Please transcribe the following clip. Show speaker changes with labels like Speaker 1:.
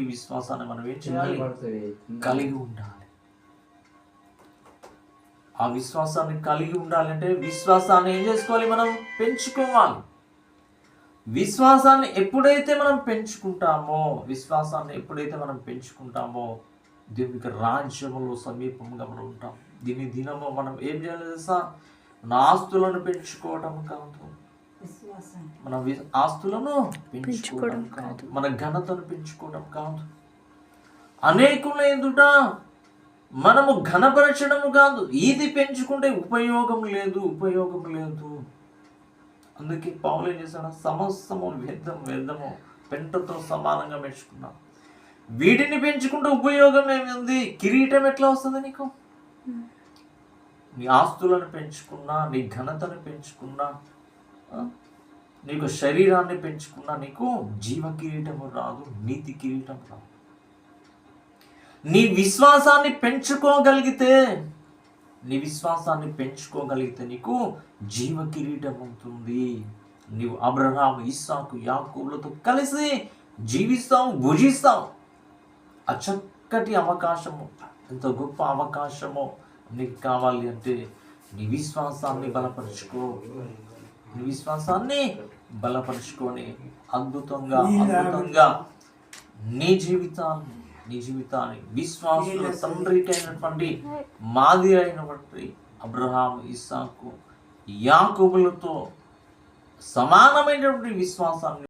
Speaker 1: ఈ విశ్వాసాన్ని మనం ఏం చేయాలి? కలిగి ఉండాలి. ఆ విశ్వాసాన్ని కలిగి ఉండాలంటే విశ్వాసాన్ని ఏం చేసుకోవాలి? మనం పెంచుకోవాలి. విశ్వాసాన్ని ఎప్పుడైతే మనం పెంచుకుంటామో దేవునికి రాజ్యములో సమీపంగా మనం ఉంటాం. దినము మనం ఏం చేయాలి తెలుసా? మన ఆస్తులను పెంచుకోవడం కాదు, మన ఆస్తులను పెంచుకోవడం కాదు, మన ఘనతను పెంచుకోవడం కాదు, అనేకుల ఎదుట మనము ఘనపరచడము కాదు. ఇది పెంచుకుంటే ఉపయోగం లేదు. అందుకే పౌలు ఏం చేశాడు? సమస్తము వ్యర్థము పెంటతో సమానంగా పెంచుకున్నాం. వీటిని పెంచుకుంటే ఉపయోగం ఏమింది? కిరీటం ఎట్లా వస్తుంది నీకు? నీ ఆస్తులను పెంచుకున్నా, నీ ఘనతను పెంచుకున్నా, నీకు శరీరాన్ని పెంచుకున్నా నీకు జీవ కిరీటము రాదు, నీతి కిరీటం రాదు. నీ విశ్వాసాన్ని పెంచుకోగలిగితే నీకు జీవ కిరీటం ఉంటుంది. నీవు అబ్రహాము, ఇస్సాకు, యాకోబులతో కలిసి జీవిస్తావు, భుజిస్తావు. ఆ చక్కటి అవకాశము, ఎంత గొప్ప అవకాశమో నీకు కావాలి అంటే నీ విశ్వాసాన్ని బలపరుచుకొని అద్భుతంగా నీ జీవితాన్ని విశ్వాసుల తండ్రికి అయినటువంటి మాదిరి అయినటువంటి అబ్రహాము, ఇస్సాకు, యాకోబులతో సమానమైనటువంటి విశ్వాసాన్ని